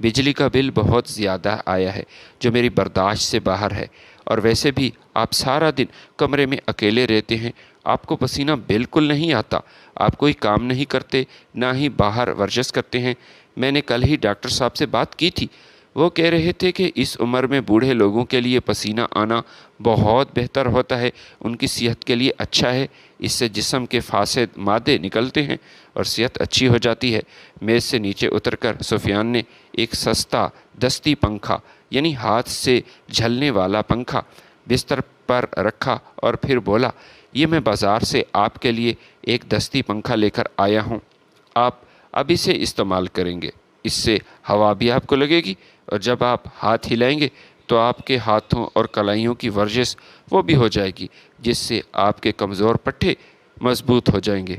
بجلی کا بل بہت زیادہ آیا ہے جو میری برداشت سے باہر ہے، اور ویسے بھی آپ سارا دن کمرے میں اکیلے رہتے ہیں، آپ کو پسینہ بالکل نہیں آتا، آپ کوئی کام نہیں کرتے، نہ ہی باہر ورزش کرتے ہیں۔ میں نے کل ہی ڈاکٹر صاحب سے بات کی تھی، وہ کہہ رہے تھے کہ اس عمر میں بوڑھے لوگوں کے لیے پسینہ آنا بہت بہتر ہوتا ہے، ان کی صحت کے لیے اچھا ہے، اس سے جسم کے فاسد مادے نکلتے ہیں اور صحت اچھی ہو جاتی ہے۔ میز سے نیچے اتر کر سفیان نے ایک سستا دستی پنکھا یعنی ہاتھ سے جھلنے والا پنکھا بستر پر رکھا اور پھر بولا، یہ میں بازار سے آپ کے لیے ایک دستی پنکھا لے کر آیا ہوں، آپ اب اسے استعمال کریں گے، اس سے ہوا بھی آپ کو لگے گی، اور جب آپ ہاتھ ہلائیں گے تو آپ کے ہاتھوں اور کلائیوں کی ورزش وہ بھی ہو جائے گی، جس سے آپ کے کمزور پٹھے مضبوط ہو جائیں گے۔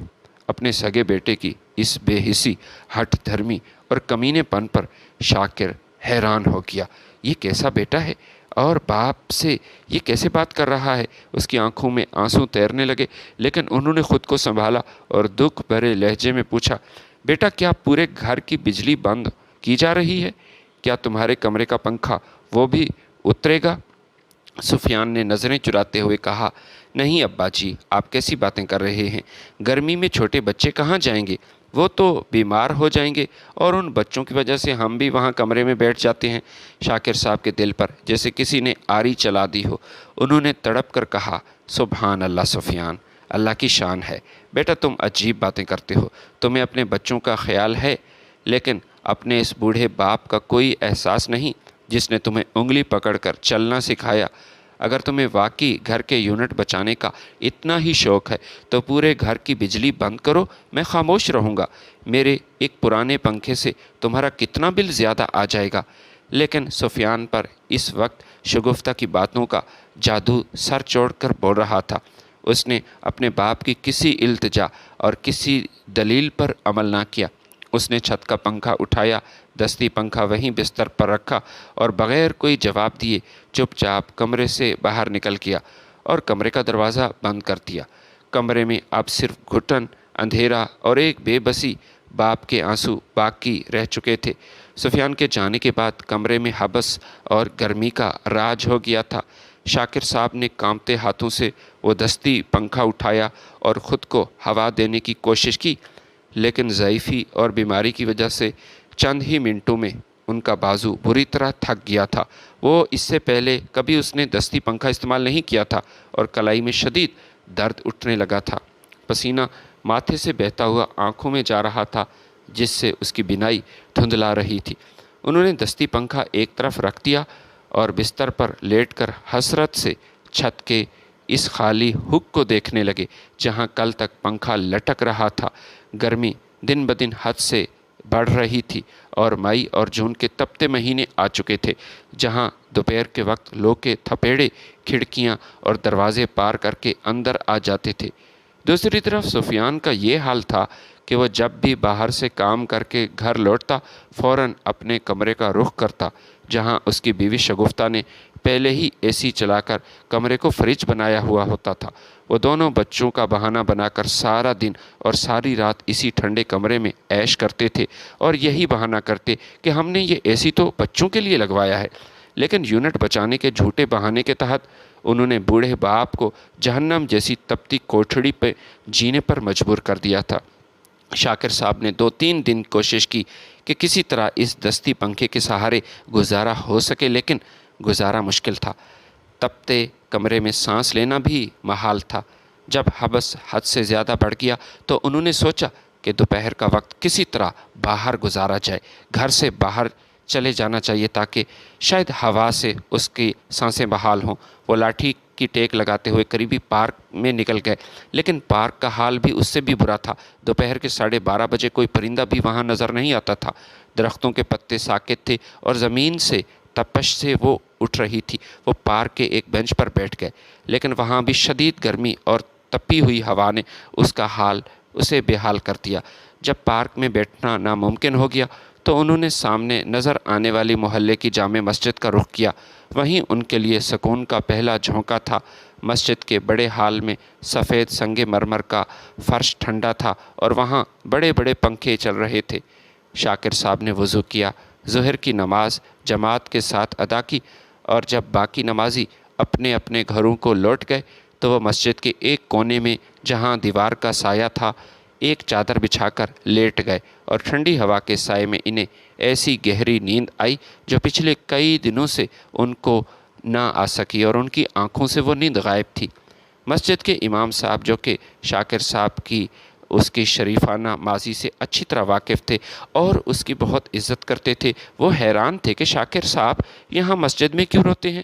اپنے سگے بیٹے کی اس بے حسی، ہٹ دھرمی اور کمینے پن پر شاکر حیران ہو گیا۔ یہ کیسا بیٹا ہے اور باپ سے یہ کیسے بات کر رہا ہے؟ اس کی آنکھوں میں آنسو تیرنے لگے، لیکن انہوں نے خود کو سنبھالا اور دکھ بھرے لہجے میں پوچھا، بیٹا کیا پورے گھر کی بجلی بند کی جا رہی ہے؟ کیا تمہارے کمرے کا پنکھا وہ بھی اترے گا؟ سفیان نے نظریں چراتے ہوئے کہا، نہیں ابا جی، آپ کیسی باتیں کر رہے ہیں؟ گرمی میں چھوٹے بچے کہاں جائیں گے؟ وہ تو بیمار ہو جائیں گے، اور ان بچوں کی وجہ سے ہم بھی وہاں کمرے میں بیٹھ جاتے ہیں۔ شاکر صاحب کے دل پر جیسے کسی نے آری چلا دی ہو۔ انہوں نے تڑپ کر کہا، سبحان اللہ سفیان، اللہ کی شان ہے، بیٹا تم عجیب باتیں کرتے ہو، تمہیں اپنے بچوں کا خیال ہے، لیکن اپنے اس بوڑھے باپ کا کوئی احساس نہیں جس نے تمہیں انگلی پکڑ کر چلنا سکھایا۔ اگر تمہیں واقعی گھر کے یونٹ بچانے کا اتنا ہی شوق ہے تو پورے گھر کی بجلی بند کرو، میں خاموش رہوں گا۔ میرے ایک پرانے پنکھے سے تمہارا کتنا بل زیادہ آ جائے گا؟ لیکن سفیان پر اس وقت شگفتہ کی باتوں کا جادو سر چوڑ کر بول رہا تھا۔ اس نے اپنے باپ کی کسی التجا اور کسی دلیل پر عمل نہ کیا۔ اس نے چھت کا پنکھا اٹھایا، دستی پنکھا وہیں بستر پر رکھا اور بغیر کوئی جواب دیے چپ چاپ کمرے سے باہر نکل گیا اور کمرے کا دروازہ بند کر دیا۔ کمرے میں اب صرف گھٹن، اندھیرا اور ایک بے بسی باپ کے آنسو باقی رہ چکے تھے۔ سفیان کے جانے کے بعد کمرے میں حبس اور گرمی کا راج ہو گیا تھا۔ شاکر صاحب نے کانپتے ہاتھوں سے وہ دستی پنکھا اٹھایا اور خود کو ہوا دینے کی کوشش کی، لیکن ضعیفی اور بیماری کی وجہ سے چند ہی منٹوں میں ان کا بازو بری طرح تھک گیا تھا۔ وہ اس سے پہلے کبھی اس نے دستی پنکھا استعمال نہیں کیا تھا اور کلائی میں شدید درد اٹھنے لگا تھا۔ پسینہ ماتھے سے بہتا ہوا آنکھوں میں جا رہا تھا، جس سے اس کی بینائی دھندلا رہی تھی۔ انہوں نے دستی پنکھا ایک طرف رکھ دیا اور بستر پر لیٹ کر حسرت سے چھت کے اس خالی ہک کو دیکھنے لگے جہاں کل تک پنکھا لٹک رہا تھا۔ گرمی دن بدن حد سے بڑھ رہی تھی اور مئی اور جون کے تپتے مہینے آ چکے تھے، جہاں دوپہر کے وقت لوگ کے تھپیڑے کھڑکیاں اور دروازے پار کر کے اندر آ جاتے تھے۔ دوسری طرف سفیان کا یہ حال تھا کہ وہ جب بھی باہر سے کام کر کے گھر لوٹتا فوراً اپنے کمرے کا رخ کرتا، جہاں اس کی بیوی شگفتہ نے پہلے ہی اے سی چلا کر کمرے کو فریج بنایا ہوا ہوتا تھا۔ وہ دونوں بچوں کا بہانہ بنا کر سارا دن اور ساری رات اسی ٹھنڈے کمرے میں عیش کرتے تھے اور یہی بہانہ کرتے کہ ہم نے یہ اے سی تو بچوں کے لیے لگوایا ہے، لیکن یونٹ بچانے کے جھوٹے بہانے کے تحت انہوں نے بوڑھے باپ کو جہنم جیسی تپتی کوٹھڑی پہ جینے پر مجبور کر دیا تھا۔ شاکر صاحب نے 2-3 دن کوشش کی کہ کسی طرح اس دستی پنکھے کے سہارے گزارا ہو سکے، لیکن گزارا مشکل تھا۔ تپتے کمرے میں سانس لینا بھی محال تھا۔ جب حبس حد سے زیادہ بڑھ گیا تو انہوں نے سوچا کہ دوپہر کا وقت کسی طرح باہر گزارا جائے، گھر سے باہر چلے جانا چاہیے تاکہ شاید ہوا سے اس کی سانسیں بحال ہوں۔ وہ لاٹھی کی ٹیک لگاتے ہوئے قریبی پارک میں نکل گئے، لیکن پارک کا حال بھی اس سے بھی برا تھا۔ دوپہر کے 12:30 بجے کوئی پرندہ بھی وہاں نظر نہیں آتا تھا۔ درختوں کے پتے ساکت تھے اور زمین سے تپش سے وہ اٹھ رہی تھی۔ وہ پارک کے ایک بینچ پر بیٹھ گئے، لیکن وہاں بھی شدید گرمی اور تپی ہوئی ہوا نے اس کا حال اسے بے حال کر دیا۔ جب پارک میں بیٹھنا ناممکن ہو گیا تو انہوں نے سامنے نظر آنے والی محلے کی جامع مسجد کا رخ کیا۔ وہیں ان کے لیے سکون کا پہلا جھونکا تھا۔ مسجد کے بڑے ہال میں سفید سنگ مرمر کا فرش ٹھنڈا تھا اور وہاں بڑے بڑے پنکھے چل رہے تھے۔ شاکر صاحب نے وضو کیا، ظہر کی نماز جماعت کے ساتھ ادا کی، اور جب باقی نمازی اپنے اپنے گھروں کو لوٹ گئے تو وہ مسجد کے ایک کونے میں جہاں دیوار کا سایہ تھا ایک چادر بچھا کر لیٹ گئے، اور ٹھنڈی ہوا کے سائے میں انہیں ایسی گہری نیند آئی جو پچھلے کئی دنوں سے ان کو نہ آ سکی، اور ان کی آنکھوں سے وہ نیند غائب تھی۔ مسجد کے امام صاحب جو کہ شاکر صاحب کی اس کی شریفانہ ماضی سے اچھی طرح واقف تھے اور اس کی بہت عزت کرتے تھے، وہ حیران تھے کہ شاکر صاحب یہاں مسجد میں کیوں روتے ہیں،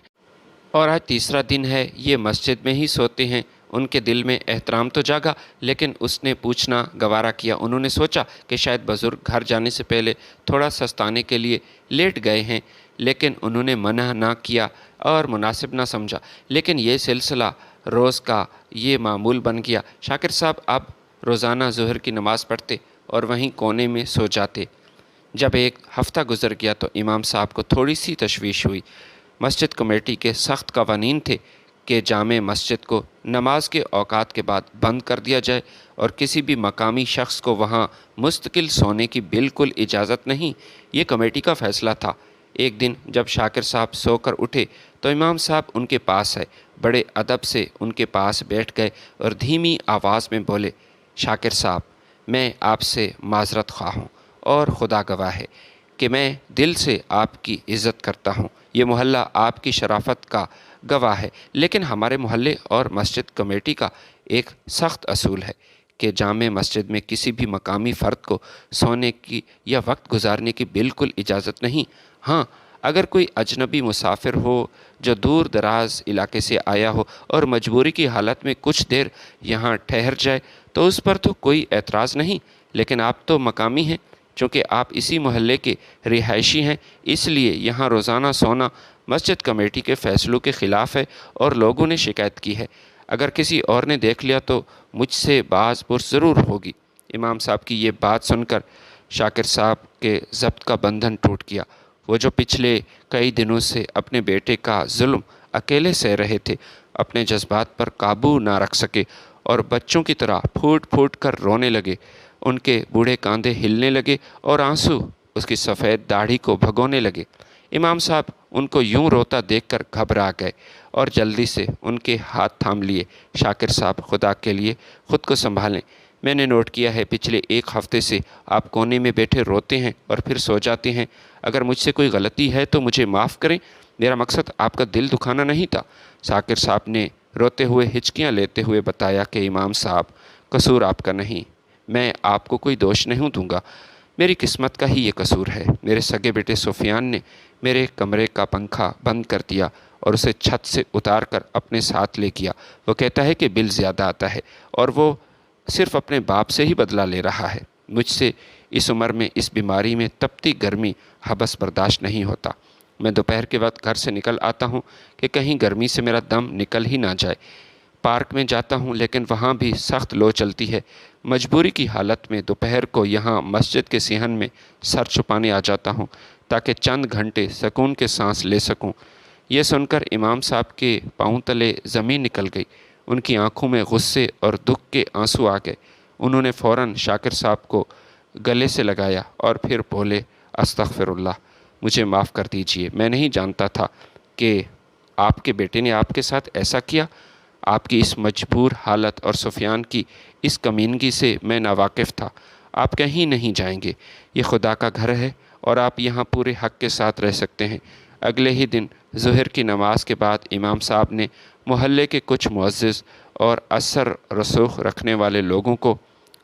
اور آج تیسرا دن ہے یہ مسجد میں ہی سوتے ہیں۔ ان کے دل میں احترام تو جاگا، لیکن اس نے پوچھنا گوارا کیا۔ انہوں نے سوچا کہ شاید بزرگ گھر جانے سے پہلے تھوڑا سستانے کے لیے لیٹ گئے ہیں، لیکن انہوں نے منع نہ کیا اور مناسب نہ سمجھا۔ لیکن یہ سلسلہ روز کا یہ معمول بن گیا۔ شاکر صاحب اب روزانہ ظہر کی نماز پڑھتے اور وہیں کونے میں سو جاتے۔ جب ایک ہفتہ گزر گیا تو امام صاحب کو تھوڑی سی تشویش ہوئی۔ مسجد کمیٹی کے سخت قوانین تھے کہ جامع مسجد کو نماز کے اوقات کے بعد بند کر دیا جائے اور کسی بھی مقامی شخص کو وہاں مستقل سونے کی بالکل اجازت نہیں۔ یہ کمیٹی کا فیصلہ تھا۔ ایک دن جب شاکر صاحب سو کر اٹھے تو امام صاحب ان کے پاس آئے، بڑے ادب سے ان کے پاس بیٹھ گئے اور دھیمی آواز میں بولے، شاکر صاحب، میں آپ سے معذرت خواہ ہوں، اور خدا گواہ ہے کہ میں دل سے آپ کی عزت کرتا ہوں۔ یہ محلہ آپ کی شرافت کا گواہ ہے، لیکن ہمارے محلے اور مسجد کمیٹی کا ایک سخت اصول ہے کہ جامع مسجد میں کسی بھی مقامی فرد کو سونے کی یا وقت گزارنے کی بالکل اجازت نہیں۔ ہاں، اگر کوئی اجنبی مسافر ہو جو دور دراز علاقے سے آیا ہو اور مجبوری کی حالت میں کچھ دیر یہاں ٹھہر جائے تو اس پر تو کوئی اعتراض نہیں، لیکن آپ تو مقامی ہیں، چونکہ آپ اسی محلے کے رہائشی ہیں، اس لیے یہاں روزانہ سونا مسجد کمیٹی کے فیصلوں کے خلاف ہے اور لوگوں نے شکایت کی ہے۔ اگر کسی اور نے دیکھ لیا تو مجھ سے باز پرس ضرور ہوگی۔ امام صاحب کی یہ بات سن کر شاکر صاحب کے ضبط کا بندھن ٹوٹ گیا۔ وہ جو پچھلے کئی دنوں سے اپنے بیٹے کا ظلم اکیلے سہ رہے تھے، اپنے جذبات پر قابو نہ رکھ سکے اور بچوں کی طرح پھوٹ پھوٹ کر رونے لگے۔ ان کے بوڑھے کاندھے ہلنے لگے اور آنسو اس کی سفید داڑھی کو بھگونے لگے۔ امام صاحب ان کو یوں روتا دیکھ کر گھبرا گئے اور جلدی سے ان کے ہاتھ تھام لیے۔ شاکر صاحب، خدا کے لیے خود کو سنبھالیں۔ میں نے نوٹ کیا ہے پچھلے ایک ہفتے سے آپ کونے میں بیٹھے روتے ہیں اور پھر سو جاتے ہیں۔ اگر مجھ سے کوئی غلطی ہے تو مجھے معاف کریں، میرا مقصد آپ کا دل دکھانا نہیں تھا۔ شاکر صاحب نے روتے ہوئے ہچکیاں لیتے ہوئے بتایا کہ امام صاحب، قصور آپ کا نہیں، میں آپ کو کوئی دوش نہیں دوں گا، میری قسمت کا ہی یہ قصور ہے۔ میرے سگے بیٹے سفیان نے میرے کمرے کا پنکھا بند کر دیا اور اسے چھت سے اتار کر اپنے ساتھ لے گیا۔ وہ کہتا ہے کہ بل زیادہ آتا ہے اور وہ صرف اپنے باپ سے ہی بدلہ لے رہا ہے۔ مجھ سے اس عمر میں اس بیماری میں تپتی گرمی حبس برداشت نہیں ہوتا۔ میں دوپہر کے وقت گھر سے نکل آتا ہوں کہ کہیں گرمی سے میرا دم نکل ہی نہ جائے۔ پارک میں جاتا ہوں لیکن وہاں بھی سخت لو چلتی ہے۔ مجبوری کی حالت میں دوپہر کو یہاں مسجد کے صحن میں سر چھپانے آ جاتا ہوں تاکہ چند گھنٹے سکون کے سانس لے سکوں۔ یہ سن کر امام صاحب کے پاؤں تلے زمین نکل گئی۔ ان کی آنکھوں میں غصے اور دکھ کے آنسو آ گئے۔ انہوں نے فوراً شاکر صاحب کو گلے سے لگایا اور پھر بولے، استغفر اللہ، مجھے معاف کر دیجئے، میں نہیں جانتا تھا کہ آپ کے بیٹے نے آپ کے ساتھ ایسا کیا۔ آپ کی اس مجبور حالت اور سفیان کی اس کمینگی سے میں ناواقف تھا۔ آپ کہیں نہیں جائیں گے، یہ خدا کا گھر ہے اور آپ یہاں پورے حق کے ساتھ رہ سکتے ہیں۔ اگلے ہی دن ظہر کی نماز کے بعد امام صاحب نے محلے کے کچھ معزز اور اثر رسوخ رکھنے والے لوگوں کو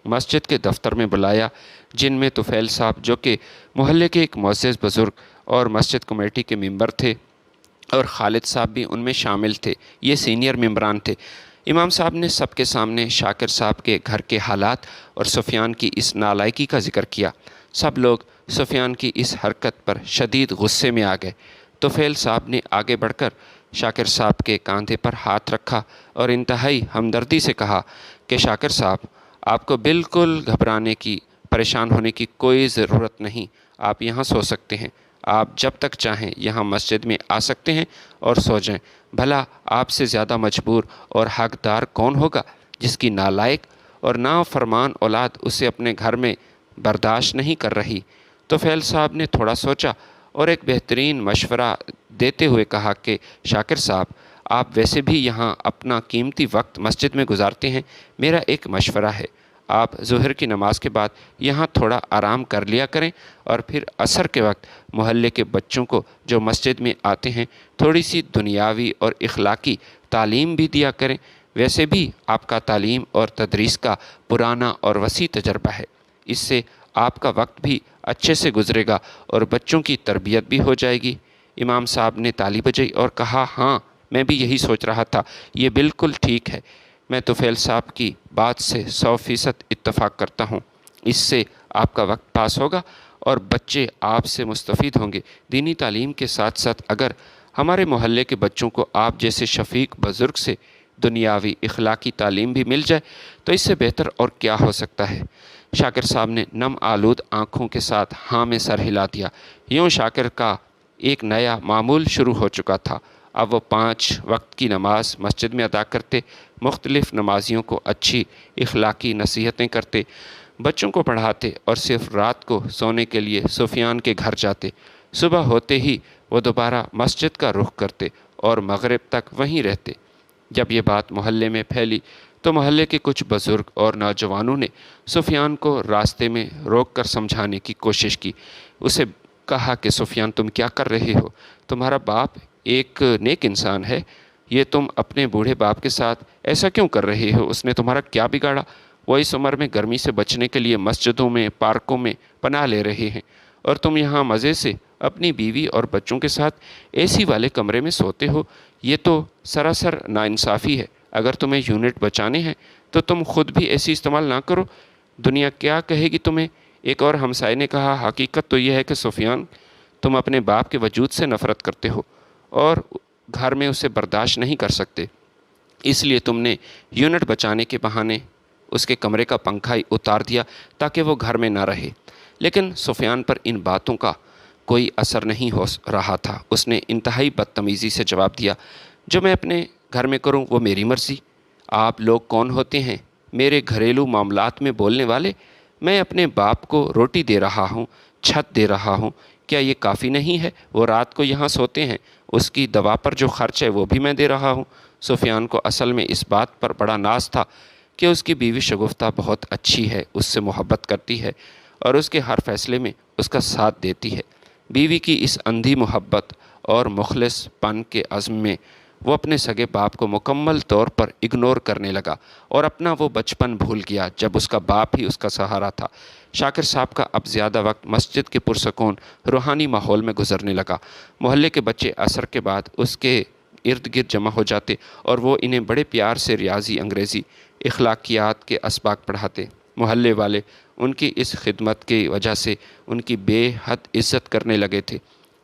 مسجد کے دفتر میں بلایا، جن میں طفیل صاحب جو کہ محلے کے ایک معزز بزرگ اور مسجد کمیٹی کے ممبر تھے، اور خالد صاحب بھی ان میں شامل تھے، یہ سینئر ممبران تھے۔ امام صاحب نے سب کے سامنے شاکر صاحب کے گھر کے حالات اور سفیان کی اس نالائکی کا ذکر کیا۔ سب لوگ سفیان کی اس حرکت پر شدید غصے میں آ گئے۔ طفیل صاحب نے آگے بڑھ کر شاکر صاحب کے کاندھے پر ہاتھ رکھا اور انتہائی ہمدردی سے کہا کہ شاکر صاحب، آپ کو بالکل گھبرانے کی، پریشان ہونے کی کوئی ضرورت نہیں۔ آپ یہاں سو سکتے ہیں، آپ جب تک چاہیں یہاں مسجد میں آ سکتے ہیں اور سو جائیں۔ بھلا آپ سے زیادہ مجبور اور حقدار کون ہوگا جس کی نالائق اور نافرمان اولاد اسے اپنے گھر میں برداشت نہیں کر رہی۔ توفیل صاحب نے تھوڑا سوچا اور ایک بہترین مشورہ دیتے ہوئے کہا کہ شاکر صاحب، آپ ویسے بھی یہاں اپنا قیمتی وقت مسجد میں گزارتے ہیں، میرا ایک مشورہ ہے، آپ ظہر کی نماز کے بعد یہاں تھوڑا آرام کر لیا کریں اور پھر عصر کے وقت محلے کے بچوں کو جو مسجد میں آتے ہیں تھوڑی سی دنیاوی اور اخلاقی تعلیم بھی دیا کریں۔ ویسے بھی آپ کا تعلیم اور تدریس کا پرانا اور وسیع تجربہ ہے، اس سے آپ کا وقت بھی اچھے سے گزرے گا اور بچوں کی تربیت بھی ہو جائے گی۔ امام صاحب نے تالی بجائی اور کہا، ہاں، میں بھی یہی سوچ رہا تھا، یہ بالکل ٹھیک ہے۔ میں طفیل صاحب کی بات سے 100% اتفاق کرتا ہوں۔ اس سے آپ کا وقت پاس ہوگا اور بچے آپ سے مستفید ہوں گے۔ دینی تعلیم کے ساتھ ساتھ اگر ہمارے محلے کے بچوں کو آپ جیسے شفیق بزرگ سے دنیاوی اخلاقی تعلیم بھی مل جائے تو اس سے بہتر اور کیا ہو سکتا ہے۔ شاکر صاحب نے نم آلود آنکھوں کے ساتھ ہاں میں سر ہلا دیا۔ یوں شاکر کا ایک نیا معمول شروع ہو چکا تھا۔ اب وہ 5 وقت کی نماز مسجد میں ادا کرتے، مختلف نمازیوں کو اچھی اخلاقی نصیحتیں کرتے، بچوں کو پڑھاتے اور صرف رات کو سونے کے لیے سفیان کے گھر جاتے۔ صبح ہوتے ہی وہ دوبارہ مسجد کا رخ کرتے اور مغرب تک وہیں رہتے۔ جب یہ بات محلے میں پھیلی تو محلے کے کچھ بزرگ اور نوجوانوں نے سفیان کو راستے میں روک کر سمجھانے کی کوشش کی۔ اسے کہا کہ سفیان، تم کیا کر رہے ہو؟ تمہارا باپ ایک نیک انسان ہے، یہ تم اپنے بوڑھے باپ کے ساتھ ایسا کیوں کر رہے ہو؟ اس نے تمہارا کیا بگاڑا؟ وہ اس عمر میں گرمی سے بچنے کے لیے مسجدوں میں، پارکوں میں پناہ لے رہے ہیں اور تم یہاں مزے سے اپنی بیوی اور بچوں کے ساتھ اے سی والے کمرے میں سوتے ہو۔ یہ تو سراسر ناانصافی ہے۔ اگر تمہیں یونٹ بچانے ہیں تو تم خود بھی اے سی استعمال نہ کرو، دنیا کیا کہے گی تمہیں؟ ایک اور ہمسائے نے کہا، حقیقت تو یہ ہے کہ سفیان، تم اپنے باپ کے وجود سے نفرت کرتے ہو اور گھر میں اسے برداشت نہیں کر سکتے، اس لیے تم نے یونٹ بچانے کے بہانے اس کے کمرے کا پنکھا ہی اتار دیا تاکہ وہ گھر میں نہ رہے۔ لیکن سفیان پر ان باتوں کا کوئی اثر نہیں ہو رہا تھا۔ اس نے انتہائی بدتمیزی سے جواب دیا، جو میں اپنے گھر میں کروں وہ میری مرضی۔ آپ لوگ کون ہوتے ہیں میرے گھریلو معاملات میں بولنے والے؟ میں اپنے باپ کو روٹی دے رہا ہوں، چھت دے رہا ہوں، کیا یہ کافی نہیں ہے؟ وہ رات کو یہاں سوتے ہیں، اس کی دوا پر جو خرچ ہے وہ بھی میں دے رہا ہوں۔ سفیان کو اصل میں اس بات پر بڑا ناز تھا کہ اس کی بیوی شگفتہ بہت اچھی ہے، اس سے محبت کرتی ہے اور اس کے ہر فیصلے میں اس کا ساتھ دیتی ہے۔ بیوی کی اس اندھی محبت اور مخلص پن کے عزم میں وہ اپنے سگے باپ کو مکمل طور پر اگنور کرنے لگا اور اپنا وہ بچپن بھول گیا جب اس کا باپ ہی اس کا سہارا تھا۔ شاکر صاحب کا اب زیادہ وقت مسجد کے پرسکون روحانی ماحول میں گزرنے لگا۔ محلے کے بچے عصر کے بعد اس کے ارد گرد جمع ہو جاتے اور وہ انہیں بڑے پیار سے ریاضی، انگریزی، اخلاقیات کے اسباق پڑھاتے۔ محلے والے ان کی اس خدمت کی وجہ سے ان کی بے حد عزت کرنے لگے تھے،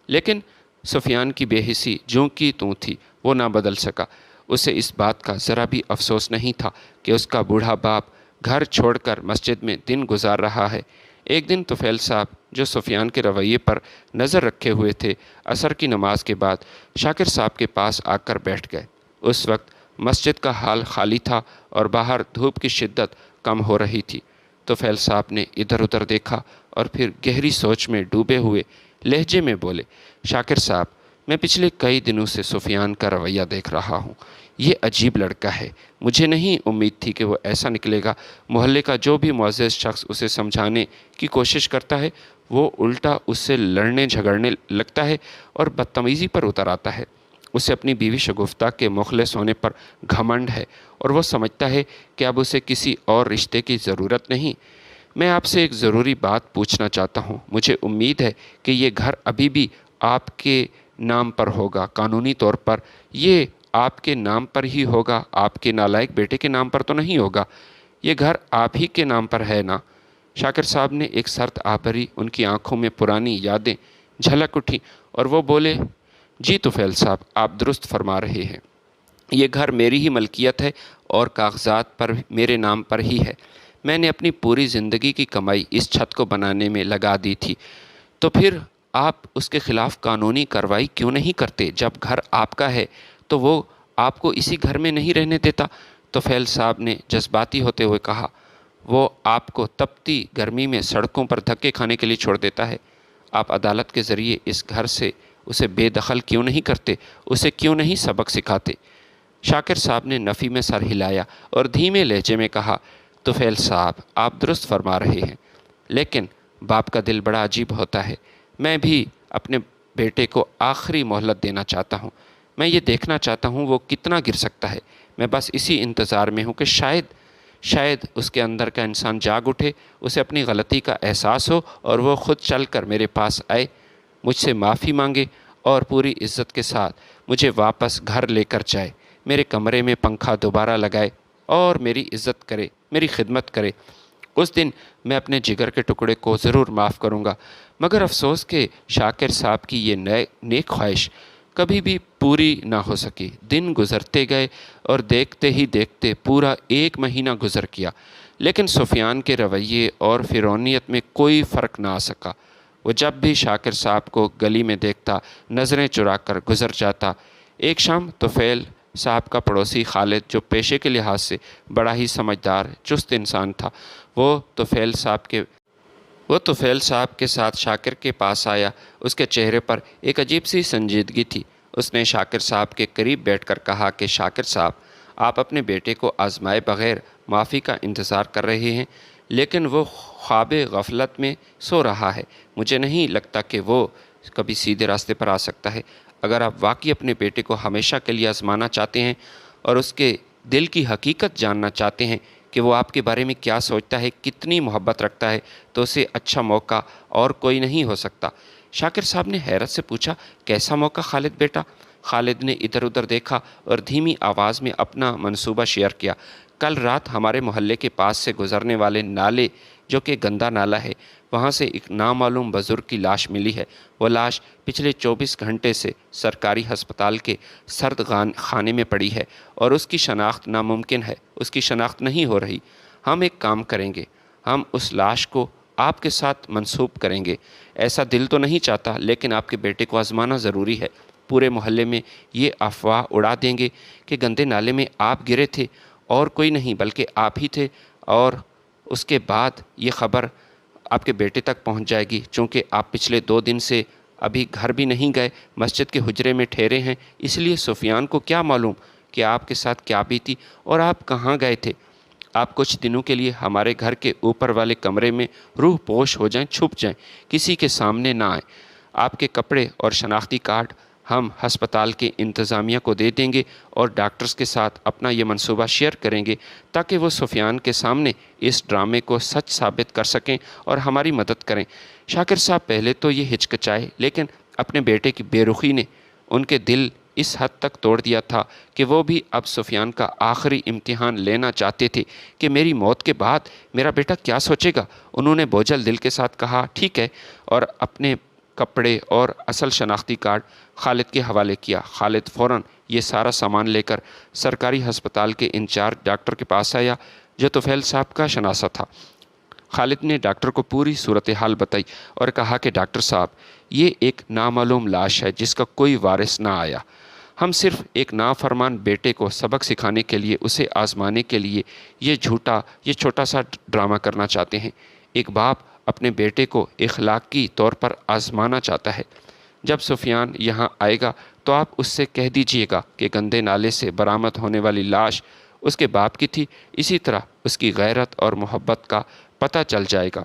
لیکن سفیان کی بے حسی جوں کی توں تھی، وہ نہ بدل سکا۔ اسے اس بات کا ذرا بھی افسوس نہیں تھا کہ اس کا بوڑھا باپ گھر چھوڑ کر مسجد میں دن گزار رہا ہے۔ ایک دن طفیل صاحب، جو سفیان کے رویے پر نظر رکھے ہوئے تھے، عصر کی نماز کے بعد شاکر صاحب کے پاس آ کر بیٹھ گئے۔ اس وقت مسجد کا حال خالی تھا اور باہر دھوپ کی شدت کم ہو رہی تھی۔ طفیل صاحب نے ادھر ادھر دیکھا اور پھر گہری سوچ میں ڈوبے ہوئے لہجے میں بولے، شاکر صاحب، میں پچھلے کئی دنوں سے سفیان کا رویہ دیکھ رہا ہوں۔ یہ عجیب لڑکا ہے، مجھے نہیں امید تھی کہ وہ ایسا نکلے گا۔ محلے کا جو بھی معزز شخص اسے سمجھانے کی کوشش کرتا ہے وہ الٹا اس سے لڑنے جھگڑنے لگتا ہے اور بدتمیزی پر اتر آتا ہے۔ اسے اپنی بیوی شگفتہ کے مخلص ہونے پر گھمنڈ ہے اور وہ سمجھتا ہے کہ اب اسے کسی اور رشتے کی ضرورت نہیں۔ میں آپ سے ایک ضروری بات پوچھنا چاہتا ہوں۔ مجھے امید ہے کہ یہ گھر ابھی بھی آپ کے نام پر ہوگا، قانونی طور پر یہ آپ کے نام پر ہی ہوگا، آپ کے نالائق بیٹے کے نام پر تو نہیں ہوگا۔ یہ گھر آپ ہی کے نام پر ہے نا؟ شاکر صاحب نے ایک سرد آہ بھری ان کی آنکھوں میں پرانی یادیں جھلک اٹھیں اور وہ بولے، جی طفیل صاحب، آپ درست فرما رہے ہیں، یہ گھر میری ہی ملکیت ہے اور کاغذات پر میرے نام پر ہی ہے۔ میں نے اپنی پوری زندگی کی کمائی اس چھت کو بنانے میں لگا دی تھی، تو پھر آپ اس کے خلاف قانونی کارروائی کیوں نہیں کرتے؟ جب گھر آپ کا ہے تو وہ آپ کو اسی گھر میں نہیں رہنے دیتا؟ طفیل صاحب نے جذباتی ہوتے ہوئے کہا، وہ آپ کو تپتی گرمی میں سڑکوں پر دھکے کھانے کے لیے چھوڑ دیتا ہے؟ آپ عدالت کے ذریعے اس گھر سے اسے بے دخل کیوں نہیں کرتے؟ اسے کیوں نہیں سبق سکھاتے؟ شاکر صاحب نے نفی میں سر ہلایا اور دھیمے لہجے میں کہا، طفیل صاحب، آپ درست فرما رہے ہیں، لیکن باپ کا دل بڑا عجیب ہوتا ہے۔ میں بھی اپنے بیٹے کو آخری مہلت دینا چاہتا ہوں۔ میں یہ دیکھنا چاہتا ہوں وہ کتنا گر سکتا ہے۔ میں بس اسی انتظار میں ہوں کہ شاید اس کے اندر کا انسان جاگ اٹھے، اسے اپنی غلطی کا احساس ہو اور وہ خود چل کر میرے پاس آئے، مجھ سے معافی مانگے اور پوری عزت کے ساتھ مجھے واپس گھر لے کر جائے، میرے کمرے میں پنکھا دوبارہ لگائے اور میری عزت کرے، میری خدمت کرے۔ اس دن میں اپنے جگر کے ٹکڑے کو ضرور معاف کروں گا۔ مگر افسوس کہ شاکر صاحب کی یہ نیک خواہش کبھی بھی پوری نہ ہو سکی۔ دن گزرتے گئے اور دیکھتے ہی دیکھتے پورا 1 مہینہ گزر گیا، لیکن سفیان کے رویے اور فرعونیت میں کوئی فرق نہ آ سکا۔ وہ جب بھی شاکر صاحب کو گلی میں دیکھتا نظریں چرا کر گزر جاتا۔ ایک شام طفیل صاحب کا پڑوسی خالد، جو پیشے کے لحاظ سے بڑا ہی سمجھدار چست انسان تھا، وہ طفیل صاحب کے ساتھ شاکر کے پاس آیا۔ اس کے چہرے پر ایک عجیب سی سنجیدگی تھی۔ اس نے شاکر صاحب کے قریب بیٹھ کر کہا کہ شاکر صاحب، آپ اپنے بیٹے کو آزمائے بغیر معافی کا انتظار کر رہے ہیں، لیکن وہ خواب غفلت میں سو رہا ہے۔ مجھے نہیں لگتا کہ وہ کبھی سیدھے راستے پر آ سکتا ہے۔ اگر آپ واقعی اپنے بیٹے کو ہمیشہ کے لیے آزمانا چاہتے ہیں اور اس کے دل کی حقیقت جاننا چاہتے ہیں کہ وہ آپ کے بارے میں کیا سوچتا ہے، کتنی محبت رکھتا ہے، تو اسے اچھا موقع اور کوئی نہیں ہو سکتا۔ شاکر صاحب نے حیرت سے پوچھا، کیسا موقع خالد بیٹا؟ خالد نے ادھر ادھر دیکھا اور دھیمی آواز میں اپنا منصوبہ شیئر کیا۔ کل رات ہمارے محلے کے پاس سے گزرنے والے نالے، جو کہ گندا نالا ہے، وہاں سے ایک نامعلوم بزرگ کی لاش ملی ہے۔ وہ لاش پچھلے 24 گھنٹے سے سرکاری ہسپتال کے سرد خانے میں پڑی ہے اور اس کی شناخت ناممکن ہے، اس کی شناخت نہیں ہو رہی۔ ہم ایک کام کریں گے، ہم اس لاش کو آپ کے ساتھ منسوب کریں گے۔ ایسا دل تو نہیں چاہتا، لیکن آپ کے بیٹے کو آزمانا ضروری ہے۔ پورے محلے میں یہ افواہ اڑا دیں گے کہ گندے نالے میں آپ گرے تھے اور کوئی نہیں بلکہ آپ ہی تھے، اور اس کے بعد یہ خبر آپ کے بیٹے تک پہنچ جائے گی۔ چونکہ آپ پچھلے 2 دن سے ابھی گھر بھی نہیں گئے، مسجد کے حجرے میں ٹھہرے ہیں، اس لیے سفیان کو کیا معلوم کہ آپ کے ساتھ کیا بیتی اور آپ کہاں گئے تھے۔ آپ کچھ دنوں کے لیے ہمارے گھر کے اوپر والے کمرے میں روح پوش ہو جائیں، چھپ جائیں، کسی کے سامنے نہ آئیں۔ آپ کے کپڑے اور شناختی کارڈ ہم ہسپتال کے انتظامیہ کو دے دیں گے اور ڈاکٹرز کے ساتھ اپنا یہ منصوبہ شیئر کریں گے تاکہ وہ سفیان کے سامنے اس ڈرامے کو سچ ثابت کر سکیں اور ہماری مدد کریں۔ شاکر صاحب پہلے تو یہ ہچکچائے، لیکن اپنے بیٹے کی بے رخی نے ان کے دل اس حد تک توڑ دیا تھا کہ وہ بھی اب سفیان کا آخری امتحان لینا چاہتے تھے کہ میری موت کے بعد میرا بیٹا کیا سوچے گا۔ انہوں نے بوجھل دل کے ساتھ کہا، ٹھیک ہے، اور اپنے کپڑے اور اصل شناختی کارڈ خالد کے حوالے کیا۔ خالد فوراً یہ سارا سامان لے کر سرکاری ہسپتال کے انچارج ڈاکٹر کے پاس آیا، جو طفیل صاحب کا شناسہ تھا۔ خالد نے ڈاکٹر کو پوری صورتحال بتائی اور کہا کہ ڈاکٹر صاحب، یہ ایک نامعلوم لاش ہے جس کا کوئی وارث نہ آیا۔ ہم صرف ایک نافرمان بیٹے کو سبق سکھانے کے لیے، اسے آزمانے کے لیے یہ چھوٹا سا ڈرامہ کرنا چاہتے ہیں۔ ایک باپ اپنے بیٹے کو اخلاقی طور پر آزمانا چاہتا ہے۔ جب سفیان یہاں آئے گا تو آپ اس سے کہہ دیجئے گا کہ گندے نالے سے برآمد ہونے والی لاش اس کے باپ کی تھی، اسی طرح اس کی غیرت اور محبت کا پتہ چل جائے گا۔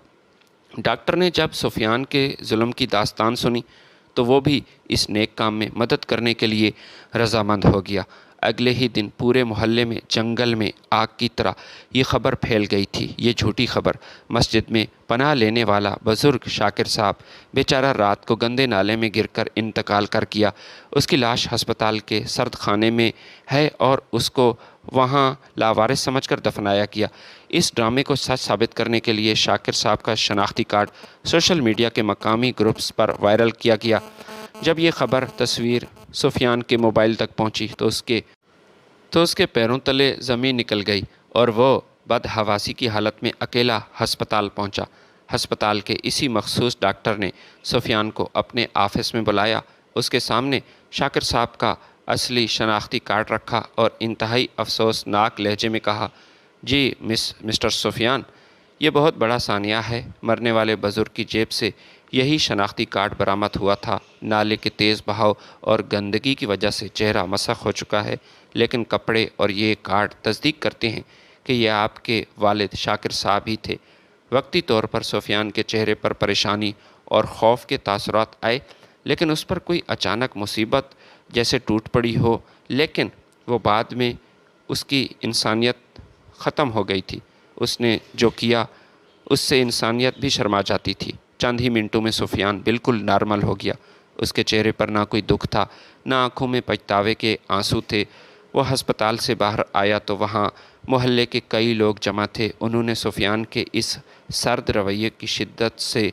ڈاکٹر نے جب سفیان کے ظلم کی داستان سنی تو وہ بھی اس نیک کام میں مدد کرنے کے لیے رضامند ہو گیا۔ اگلے ہی دن پورے محلے میں جنگل میں آگ کی طرح یہ خبر پھیل گئی تھی، یہ جھوٹی خبر۔ مسجد میں پناہ لینے والا بزرگ شاکر صاحب بیچارہ رات کو گندے نالے میں گر کر انتقال کر گیا۔ اس کی لاش ہسپتال کے سرد خانے میں ہے اور اس کو وہاں لاوارث سمجھ کر دفنایا گیا۔ اس ڈرامے کو سچ ثابت کرنے کے لیے شاکر صاحب کا شناختی کارڈ سوشل میڈیا کے مقامی گروپس پر وائرل کیا گیا۔ جب یہ خبر تصویر سفیان کے موبائل تک پہنچی تو اس کے پیروں تلے زمین نکل گئی اور وہ بدحواسی کی حالت میں اکیلا ہسپتال پہنچا۔ ہسپتال کے اسی مخصوص ڈاکٹر نے سفیان کو اپنے آفس میں بلایا، اس کے سامنے شاکر صاحب کا اصلی شناختی کارڈ رکھا اور انتہائی افسوسناک لہجے میں کہا، جی مسٹر سفیان، یہ بہت بڑا سانیہ ہے۔ مرنے والے بزرگ کی جیب سے یہی شناختی کارڈ برآمد ہوا تھا۔ نالے کے تیز بہاؤ اور گندگی کی وجہ سے چہرہ مسخ ہو چکا ہے، لیکن کپڑے اور یہ کارڈ تصدیق کرتے ہیں کہ یہ آپ کے والد شاکر صاحب ہی تھے۔ وقتی طور پر سفیان کے چہرے پر پریشانی اور خوف کے تاثرات آئے، لیکن اس پر کوئی اچانک مصیبت جیسے ٹوٹ پڑی ہو، لیکن وہ بعد میں اس کی انسانیت ختم ہو گئی تھی۔ اس نے جو کیا اس سے انسانیت بھی شرما جاتی تھی۔ چند ہی منٹوں میں سفیان بالکل نارمل ہو گیا۔ اس کے چہرے پر نہ کوئی دکھ تھا، نہ آنکھوں میں پچھتاوے کے آنسو تھے۔ وہ ہسپتال سے باہر آیا تو وہاں محلے کے کئی لوگ جمع تھے۔ انہوں نے سفیان کے اس سرد رویے کی شدت سے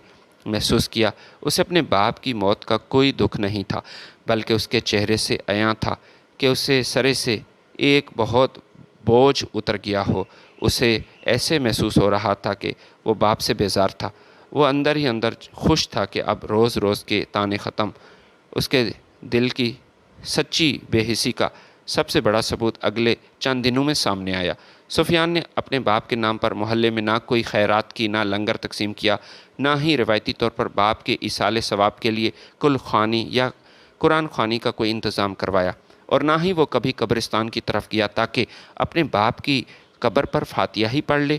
محسوس کیا۔ اسے اپنے باپ کی موت کا کوئی دکھ نہیں تھا، بلکہ اس کے چہرے سے عیاں تھا کہ اسے سرے سے ایک بہت بوجھ اتر گیا ہو۔ اسے ایسے محسوس ہو رہا تھا کہ وہ باپ سے بیزار تھا۔ وہ اندر ہی اندر خوش تھا کہ اب روز روز کے طعنے ختم۔ اس کے دل کی سچی بے حسی کا سب سے بڑا ثبوت اگلے چند دنوں میں سامنے آیا۔ سفیان نے اپنے باپ کے نام پر محلے میں نہ کوئی خیرات کی، نہ لنگر تقسیم کیا، نہ ہی روایتی طور پر باپ کے ایصال ثواب کے لیے کل خوانی یا قرآن خوانی کا کوئی انتظام کروایا، اور نہ ہی وہ کبھی قبرستان کی طرف گیا تاکہ اپنے باپ کی قبر پر فاتحہ ہی پڑھ لے،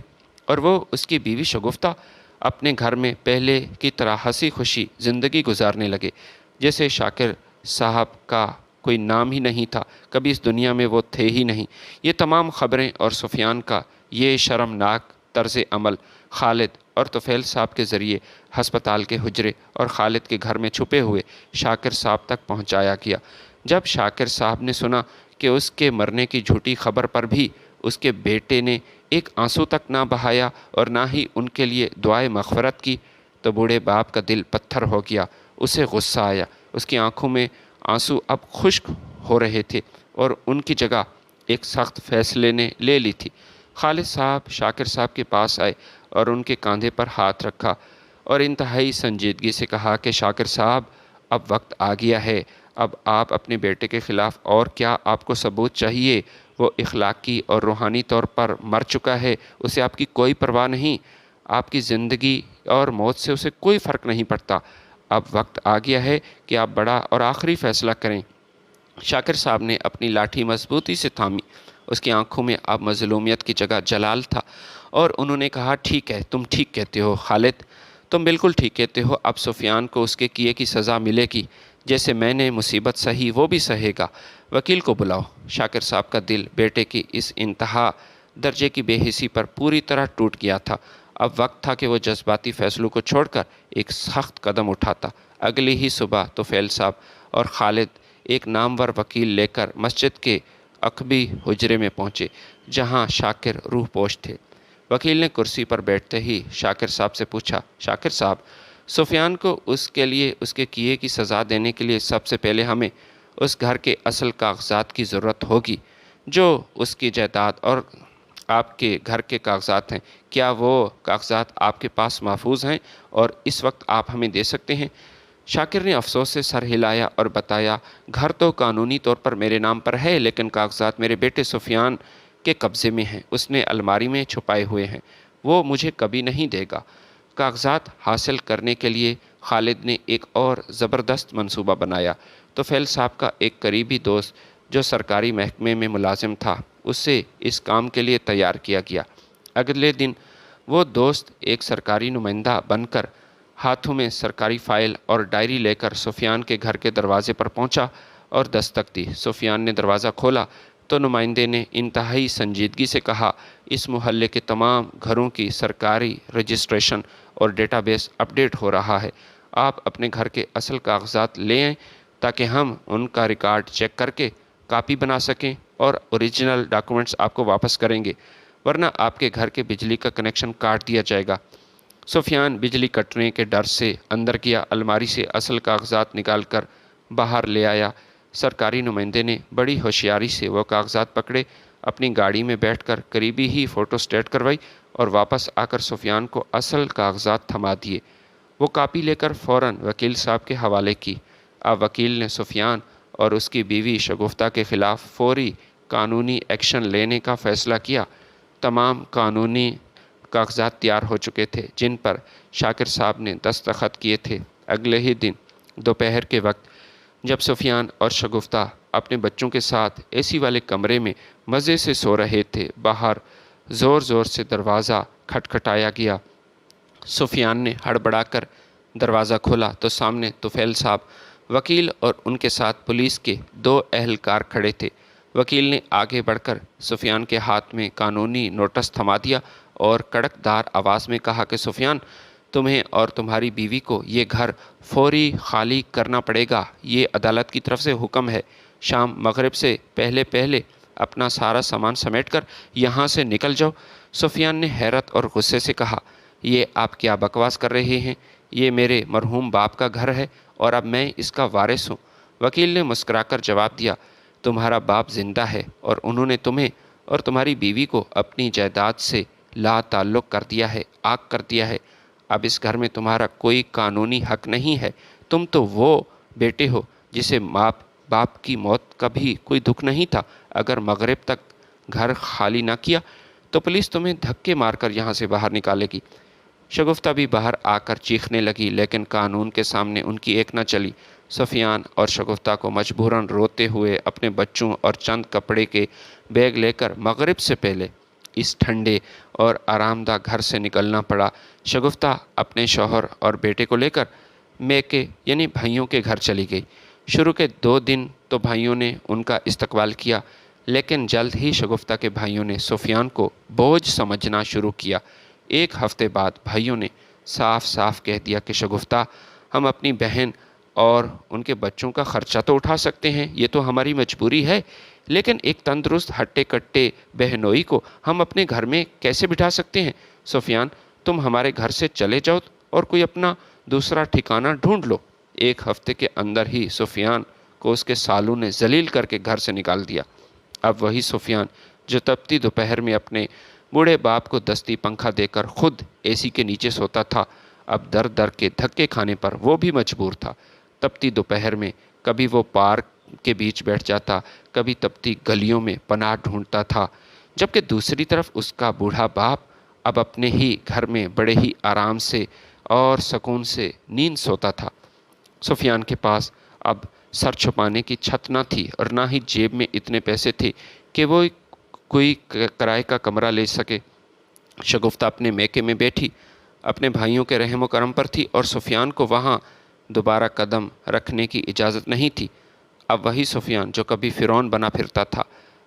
اور وہ اس کی بیوی شگفتہ اپنے گھر میں پہلے کی طرح ہنسی خوشی زندگی گزارنے لگے جیسے شاکر صاحب کا کوئی نام ہی نہیں تھا، کبھی اس دنیا میں وہ تھے ہی نہیں۔ یہ تمام خبریں اور سفیان کا یہ شرمناک طرز عمل خالد اور طفیل صاحب کے ذریعے ہسپتال کے حجرے اور خالد کے گھر میں چھپے ہوئے شاکر صاحب تک پہنچایا گیا۔ جب شاکر صاحب نے سنا کہ اس کے مرنے کی جھوٹی خبر پر بھی اس کے بیٹے نے ایک آنسو تک نہ بہایا اور نہ ہی ان کے لیے دعائے مغفرت کی، تو بوڑھے باپ کا دل پتھر ہو گیا۔ اسے غصہ آیا۔ اس کی آنکھوں میں آنسو اب خشک ہو رہے تھے اور ان کی جگہ ایک سخت فیصلے نے لے لی تھی۔ خالد صاحب شاکر صاحب کے پاس آئے اور ان کے کاندھے پر ہاتھ رکھا اور انتہائی سنجیدگی سے کہا کہ شاکر صاحب، اب وقت آ گیا ہے۔ اب آپ اپنے بیٹے کے خلاف اور کیا آپ کو ثبوت چاہیے؟ وہ اخلاقی اور روحانی طور پر مر چکا ہے، اسے آپ کی کوئی پرواہ نہیں۔ آپ کی زندگی اور موت سے اسے کوئی فرق نہیں پڑتا۔ اب وقت آ گیا ہے کہ آپ بڑا اور آخری فیصلہ کریں۔ شاکر صاحب نے اپنی لاٹھی مضبوطی سے تھامی۔ اس کی آنکھوں میں اب مظلومیت کی جگہ جلال تھا، اور انہوں نے کہا، ٹھیک ہے، تم ٹھیک کہتے ہو خالد، تم بالکل ٹھیک کہتے ہو۔ اب سفیان کو اس کے کیے کی سزا ملے گی۔ جیسے میں نے مصیبت سہی وہ بھی سہے گا۔ وکیل کو بلاؤ۔ شاکر صاحب کا دل بیٹے کی اس انتہا درجے کی بے حسی پر پوری طرح ٹوٹ گیا تھا۔ اب وقت تھا کہ وہ جذباتی فیصلوں کو چھوڑ کر ایک سخت قدم اٹھاتا۔ اگلی ہی صبح طفیل صاحب اور خالد ایک نامور وکیل لے کر مسجد کے عقبی حجرے میں پہنچے، جہاں شاکر روح پوش تھے۔ وکیل نے کرسی پر بیٹھتے ہی شاکر صاحب سے پوچھا، شاکر صاحب، سفیان کو اس کے لیے اس کے کیے کی سزا دینے کے لیے سب سے پہلے ہمیں اس گھر کے اصل کاغذات کی ضرورت ہوگی، جو اس کی جائیداد اور آپ کے گھر کے کاغذات ہیں۔ کیا وہ کاغذات آپ کے پاس محفوظ ہیں اور اس وقت آپ ہمیں دے سکتے ہیں؟ شاکر نے افسوس سے سر ہلایا اور بتایا، گھر تو قانونی طور پر میرے نام پر ہے، لیکن کاغذات میرے بیٹے سفیان کے قبضے میں ہیں۔ اس نے الماری میں چھپائے ہوئے ہیں، وہ مجھے کبھی نہیں دے گا۔ کاغذات حاصل کرنے کے لیے خالد نے ایک اور زبردست منصوبہ بنایا۔ طفیل صاحب کا ایک قریبی دوست جو سرکاری محکمے میں ملازم تھا، اسے اس کام کے لیے تیار کیا گیا۔ اگلے دن وہ دوست ایک سرکاری نمائندہ بن کر ہاتھوں میں سرکاری فائل اور ڈائری لے کر سفیان کے گھر کے دروازے پر پہنچا اور دستک دی۔ سفیان نے دروازہ کھولا تو نمائندے نے انتہائی سنجیدگی سے کہا، اس محلے کے تمام گھروں کی سرکاری رجسٹریشن اور ڈیٹا بیس اپڈیٹ ہو رہا ہے۔ آپ اپنے گھر کے اصل کاغذات لے آئیں تاکہ ہم ان کا ریکارڈ چیک کر کے کاپی بنا سکیں اور اوریجنل ڈاکومنٹس آپ کو واپس کریں گے، ورنہ آپ کے گھر کے بجلی کا کنیکشن کاٹ دیا جائے گا۔ سفیان بجلی کٹنے کے ڈر سے اندر گیا، الماری سے اصل کاغذات نکال کر باہر لے آیا۔ سرکاری نمائندے نے بڑی ہوشیاری سے وہ کاغذات پکڑے، اپنی گاڑی میں بیٹھ کر قریبی ہی فوٹو سٹیٹ کروائی اور واپس آ کر سفیان کو اصل کاغذات تھما دیے۔ وہ کاپی لے کر فوراً وکیل صاحب کے حوالے کی۔ اب وکیل نے سفیان اور اس کی بیوی شگفتہ کے خلاف فوری قانونی ایکشن لینے کا فیصلہ کیا۔ تمام قانونی کاغذات تیار ہو چکے تھے جن پر شاکر صاحب نے دستخط کیے تھے۔ اگلے ہی دن دوپہر کے وقت جب سفیان اور شگفتہ اپنے بچوں کے ساتھ اے سی والے کمرے میں مزے سے سو رہے تھے، باہر زور زور سے دروازہ کھٹکھٹایا گیا۔ سفیان نے ہڑبڑا کر دروازہ کھولا تو سامنے طفیل صاحب، وکیل اور ان کے ساتھ پولیس کے 2 اہلکار کھڑے تھے۔ وکیل نے آگے بڑھ کر سفیان کے ہاتھ میں قانونی نوٹس تھما دیا اور کڑک دار آواز میں کہا کہ سفیان، تمہیں اور تمہاری بیوی کو یہ گھر فوری خالی کرنا پڑے گا، یہ عدالت کی طرف سے حکم ہے۔ شام مغرب سے پہلے پہلے اپنا سارا سامان سمیٹ کر یہاں سے نکل جاؤ۔ سفیان نے حیرت اور غصے سے کہا، یہ آپ کیا بکواس کر رہے ہیں؟ یہ میرے مرحوم باپ کا گھر ہے اور اب میں اس کا وارث ہوں۔ وکیل نے مسکرا کر جواب دیا، تمہارا باپ زندہ ہے اور انہوں نے تمہیں اور تمہاری بیوی کو اپنی جائیداد سے لا تعلق کر دیا ہے، عاق کر دیا ہے۔ اب اس گھر میں تمہارا کوئی قانونی حق نہیں ہے۔ تم تو وہ بیٹے ہو جسے باپ کی موت کا بھی کوئی دکھ نہیں تھا۔ اگر مغرب تک گھر خالی نہ کیا تو پولیس تمہیں دھکے مار کر یہاں سے باہر نکالے گی۔ شگفتہ بھی باہر آ کر چیخنے لگی، لیکن قانون کے سامنے ان کی ایک نہ چلی۔ سفیان اور شگفتہ کو مجبوراً روتے ہوئے اپنے بچوں اور چند کپڑے کے بیگ لے کر مغرب سے پہلے اس ٹھنڈے اور آرام دہ گھر سے نکلنا پڑا۔ شگفتہ اپنے شوہر اور بیٹے کو لے کر میکے یعنی بھائیوں کے گھر چلی گئی۔ شروع کے 2 دن تو بھائیوں نے ان کا استقبال کیا، لیکن جلد ہی شگفتہ کے بھائیوں نے سفیان کو بوجھ سمجھنا شروع کیا۔ 1 ہفتے بعد بھائیوں نے صاف صاف کہہ دیا کہ شگفتہ، ہم اپنی بہن اور ان کے بچوں کا خرچہ تو اٹھا سکتے ہیں، یہ تو ہماری مجبوری ہے، لیکن ایک تندرست ہٹے کٹے بہنوئی کو ہم اپنے گھر میں کیسے بٹھا سکتے ہیں؟ سفیان، تم ہمارے گھر سے چلے جاؤ اور کوئی اپنا دوسرا ٹھکانہ ڈھونڈ لو۔ 1 ہفتے کے اندر ہی سفیان کو اس کے سالوں نے ذلیل کر کے گھر سے نکال دیا۔ اب وہی سفیان جو تپتی دوپہر میں اپنے بوڑھے باپ کو دستی پنکھا دے کر خود اے سی کے نیچے سوتا تھا، اب در در کے دھکے کھانے پر وہ بھی مجبور تھا۔ تپتی دوپہر میں کبھی وہ پارک کے بیچ بیٹھ جاتا، کبھی تپتی گلیوں میں پناہ ڈھونڈتا تھا، جبکہ دوسری طرف اس کا بوڑھا باپ اب اپنے ہی گھر میں بڑے ہی آرام سے اور سکون سے نیند سوتا تھا۔ سفیان کے پاس اب سر چھپانے کی چھت نہ تھی اور نہ ہی جیب میں اتنے پیسے تھے کہ وہ کوئی کرائے کا کمرہ لے سکے۔ شگفتہ اپنے میکے میں بیٹھی اپنے بھائیوں کے رحم و کرم پر تھی اور سفیان کو وہاں دوبارہ قدم رکھنے کی اجازت نہیں تھی۔ اب وہی سفیان جو کبھی فرعون بنا پھرتا تھا،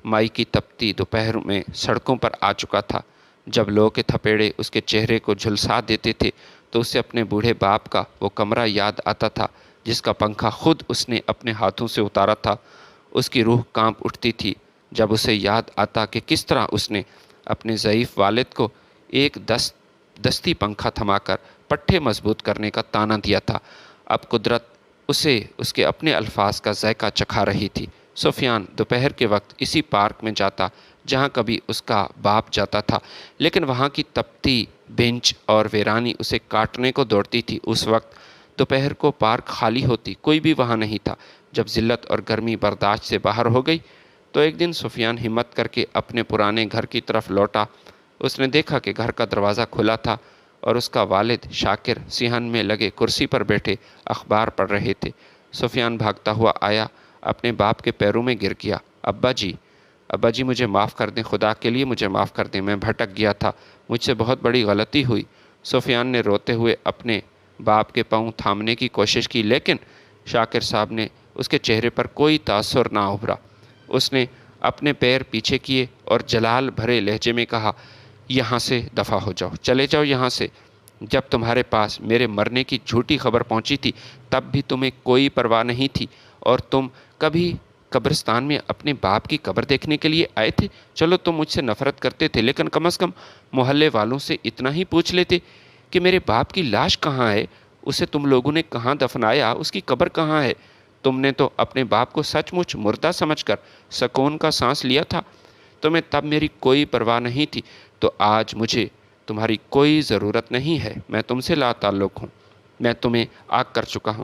مائی کی تپتی دوپہر میں سڑکوں پر آ چکا تھا۔ جب لو کے تھپیڑے اس کے چہرے کو جھلسا دیتے تھے تو اسے اپنے بوڑھے باپ کا وہ کمرہ یاد آتا تھا جس کا پنکھا خود اس نے اپنے ہاتھوں سے اتارا تھا۔ اس کی روح کانپ اٹھتی تھی جب اسے یاد آتا کہ کس طرح اس نے اپنے ضعیف والد کو ایک دستی پنکھا تھما کر پٹھے مضبوط کرنے کا طعنہ دیا تھا۔ اب قدرت اسے اس کے اپنے الفاظ کا ذائقہ چکھا رہی تھی۔ سفیان دوپہر کے وقت اسی پارک میں جاتا جہاں کبھی اس کا باپ جاتا تھا، لیکن وہاں کی تپتی بینچ اور ویرانی اسے کاٹنے کو دوڑتی تھی۔ اس وقت دوپہر کو پارک خالی ہوتی، کوئی بھی وہاں نہیں تھا۔ جب ذلت اور گرمی برداشت سے باہر ہو گئی تو ایک دن سفیان ہمت کر کے اپنے پرانے گھر کی طرف لوٹا۔ اس نے دیکھا کہ گھر کا دروازہ کھلا تھا اور اس کا والد شاکر صحن میں لگے کرسی پر بیٹھے اخبار پڑھ رہے تھے۔ سفیان بھاگتا ہوا آیا، اپنے باپ کے پیروں میں گر گیا۔ ابا جی مجھے معاف کر دیں، خدا کے لیے مجھے معاف کر دیں، میں بھٹک گیا تھا، مجھ سے بہت بڑی غلطی ہوئی۔ سفیان نے روتے ہوئے اپنے باپ کے پاؤں تھامنے کی کوشش کی، لیکن شاکر صاحب نے اس کے چہرے پر کوئی تاثر نہ ابھرا۔ اس نے اپنے پیر پیچھے کیے اور جلال بھرے لہجے میں کہا، یہاں سے دفع ہو جاؤ، چلے جاؤ یہاں سے۔ جب تمہارے پاس میرے مرنے کی جھوٹی خبر پہنچی تھی تب بھی تمہیں کوئی پرواہ نہیں تھی اور تم کبھی قبرستان میں اپنے باپ کی قبر دیکھنے کے لیے آئے تھے۔ چلو تم مجھ سے نفرت کرتے تھے، لیکن کم از کم محلے والوں سے اتنا ہی پوچھ لیتے کہ میرے باپ کی لاش کہاں ہے، اسے تم لوگوں نے کہاں دفنایا، اس کی قبر کہاں ہے؟ تم نے تو اپنے باپ کو سچ مچ مردہ سمجھ کر سکون کا سانس لیا تھا۔ تمہیں تب میری کوئی پرواہ نہیں تھی، تو آج مجھے تمہاری کوئی ضرورت نہیں ہے۔ میں تم سے لا تعلق ہوں، میں تمہیں عاق کر چکا ہوں،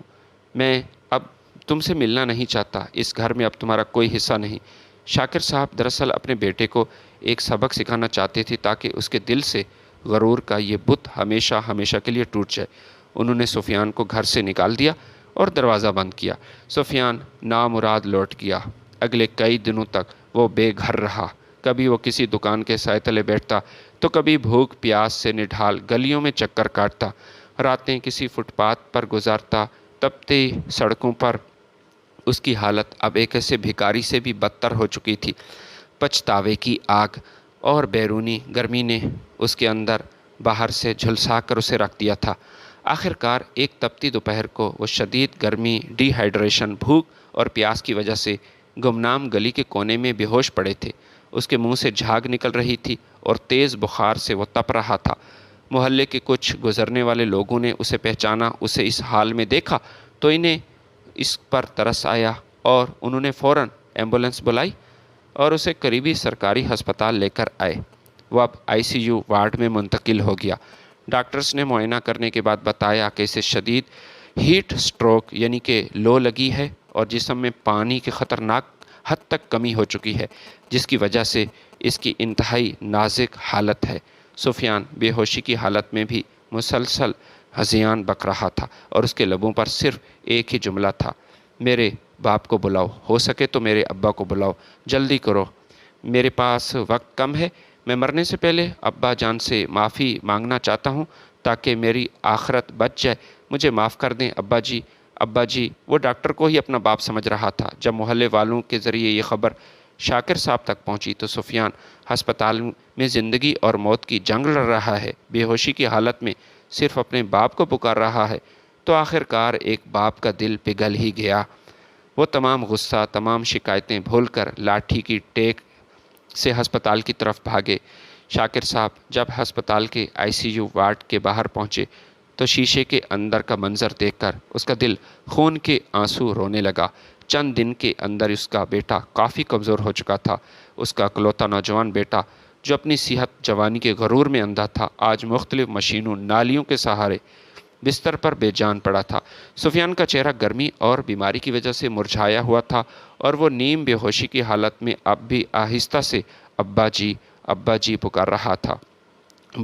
میں اب تم سے ملنا نہیں چاہتا، اس گھر میں اب تمہارا کوئی حصہ نہیں۔ شاکر صاحب دراصل اپنے بیٹے کو ایک سبق سکھانا چاہتے تھے تاکہ اس کے دل سے غرور کا یہ بت ہمیشہ ہمیشہ کے لیے ٹوٹ جائے۔ انہوں نے سفیان کو گھر سے نکال دیا اور دروازہ بند کیا۔ سفیان نامراد لوٹ گیا۔ اگلے کئی دنوں تک وہ بے گھر رہا۔ کبھی وہ کسی دکان کے سائے تلے بیٹھتا تو کبھی بھوک پیاس سے نڈھال گلیوں میں چکر کاٹتا۔ راتیں کسی فٹ پاتھ پر گزارتا۔ تپتی سڑکوں پر اس کی حالت اب ایک ایسے بھکاری سے بھی بدتر ہو چکی تھی۔ پچھتاوے کی آگ اور بیرونی گرمی نے اس کے اندر باہر سے جھلسا کر اسے رکھ دیا تھا۔ آخر کار ایک تپتی دوپہر کو وہ شدید گرمی، ڈی ہائیڈریشن، بھوک اور پیاس کی وجہ سے گمنام گلی کے کونے میں بے ہوش پڑے تھے۔ اس کے منہ سے جھاگ نکل رہی تھی اور تیز بخار سے وہ تپ رہا تھا۔ محلے کے کچھ گزرنے والے لوگوں نے اسے پہچانا، اسے اس حال میں دیکھا تو انہیں اس پر ترس آیا اور انہوں نے فوراً ایمبولینس بلائی اور اسے قریبی سرکاری ہسپتال لے کر آئے۔ وہ اب ICU وارڈ میں منتقل ہو گیا۔ ڈاکٹرز نے معائنہ کرنے کے بعد بتایا کہ اسے شدید ہیٹ سٹروک یعنی کہ لو لگی ہے اور جسم میں پانی کی خطرناک حد تک کمی ہو چکی ہے، جس کی وجہ سے اس کی انتہائی نازک حالت ہے۔ سفیان بے ہوشی کی حالت میں بھی مسلسل ہذیان بک رہا تھا اور اس کے لبوں پر صرف ایک ہی جملہ تھا: میرے باپ کو بلاؤ، ہو سکے تو میرے ابا کو بلاؤ، جلدی کرو، میرے پاس وقت کم ہے، میں مرنے سے پہلے ابا جان سے معافی مانگنا چاہتا ہوں تاکہ میری آخرت بچ جائے، مجھے معاف کر دیں ابا جی۔ ابا جی، وہ ڈاکٹر کو ہی اپنا باپ سمجھ رہا تھا۔ جب محلے والوں کے ذریعے یہ خبر شاکر صاحب تک پہنچی تو سفیان ہسپتال میں زندگی اور موت کی جنگ لڑ رہا ہے، بے ہوشی کی حالت میں صرف اپنے باپ کو پکار رہا ہے، تو آخر کار ایک باپ کا دل پگھل ہی گیا۔ وہ تمام غصہ، تمام شکایتیں بھول کر لاٹھی کی ٹیک سے ہسپتال کی طرف بھاگے۔ شاکر صاحب جب ہسپتال کے ICU وارڈ کے باہر پہنچے تو شیشے کے اندر کا منظر دیکھ کر اس کا دل خون کے آنسو رونے لگا۔ چند دن کے اندر اس کا بیٹا کافی کمزور ہو چکا تھا۔ اس کا اکلوتا نوجوان بیٹا جو اپنی صحت جوانی کے غرور میں اندھا تھا، آج مختلف مشینوں، نالیوں کے سہارے بستر پر بے جان پڑا تھا۔ سفیان کا چہرہ گرمی اور بیماری کی وجہ سے مرجھایا ہوا تھا اور وہ نیم بے ہوشی کی حالت میں اب بھی آہستہ سے ابا جی پکار رہا تھا۔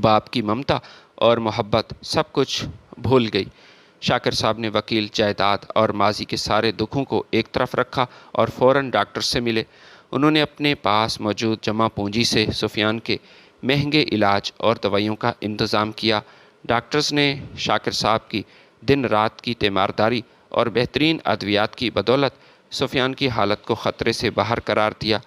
باپ کی ممتا اور محبت سب کچھ بھول گئی۔ شاکر صاحب نے وکیل، جائیداد اور ماضی کے سارے دکھوں کو ایک طرف رکھا اور فوراً ڈاکٹر سے ملے۔ انہوں نے اپنے پاس موجود جمع پونجی سے سفیان کے مہنگے علاج اور دوائیوں کا انتظام کیا۔ ڈاکٹرز نے شاکر صاحب کی دن رات کی تیمارداری اور بہترین ادویات کی بدولت سفیان کی حالت کو خطرے سے باہر قرار دیا۔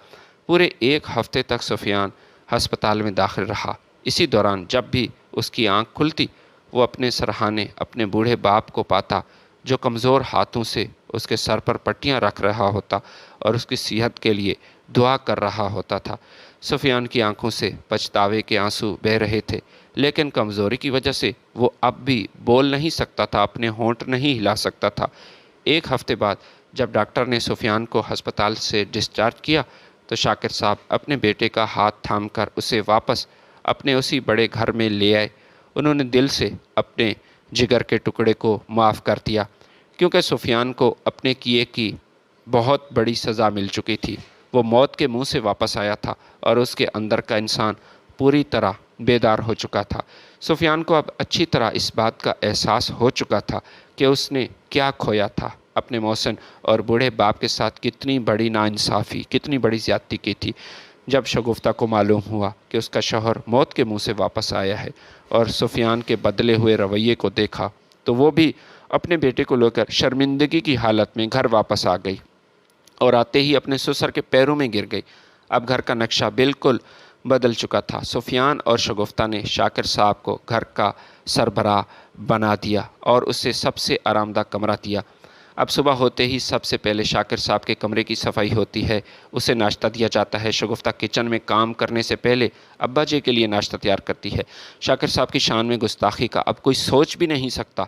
پورے ایک ہفتے تک سفیان ہسپتال میں داخل رہا۔ اسی دوران جب بھی اس کی آنکھ کھلتی وہ اپنے سرہانے اپنے بوڑھے باپ کو پاتا جو کمزور ہاتھوں سے اس کے سر پر پٹیاں رکھ رہا ہوتا اور اس کی صحت کے لیے دعا کر رہا ہوتا تھا۔ سفیان کی آنکھوں سے پچھتاوے کے آنسو بہہ رہے تھے، لیکن کمزوری کی وجہ سے وہ اب بھی بول نہیں سکتا تھا، اپنے ہونٹ نہیں ہلا سکتا تھا۔ ایک ہفتے بعد جب ڈاکٹر نے سفیان کو ہسپتال سے ڈسچارج کیا تو شاکر صاحب اپنے بیٹے کا ہاتھ تھام کر اسے واپس اپنے اسی بڑے گھر میں لے آئے۔ انہوں نے دل سے اپنے جگر کے ٹکڑے کو معاف کر دیا، کیونکہ سفیان کو اپنے کیے کی بہت بڑی سزا مل چکی تھی۔ وہ موت کے منہ سے واپس آیا تھا اور اس کے اندر کا انسان پوری طرح بیدار ہو چکا تھا۔ سفیان کو اب اچھی طرح اس بات کا احساس ہو چکا تھا کہ اس نے کیا کھویا تھا، اپنے محسن اور بوڑھے باپ کے ساتھ کتنی بڑی ناانصافی، کتنی بڑی زیادتی کی تھی۔ جب شگفتہ کو معلوم ہوا کہ اس کا شوہر موت کے منہ سے واپس آیا ہے اور سفیان کے بدلے ہوئے رویے کو دیکھا تو وہ بھی اپنے بیٹے کو لے کر شرمندگی کی حالت میں گھر واپس آ گئی اور آتے ہی اپنے سسر کے پیروں میں گر گئی۔ اب گھر کا نقشہ بالکل بدل چکا تھا۔ سفیان اور شگفتہ نے شاکر صاحب کو گھر کا سربراہ بنا دیا اور اسے سب سے آرام دہ کمرہ دیا۔ اب صبح ہوتے ہی سب سے پہلے شاکر صاحب کے کمرے کی صفائی ہوتی ہے، اسے ناشتہ دیا جاتا ہے۔ شگفتہ کچن میں کام کرنے سے پہلے ابا جی کے لیے ناشتہ تیار کرتی ہے۔ شاکر صاحب کی شان میں گستاخی کا اب کوئی سوچ بھی نہیں سکتا۔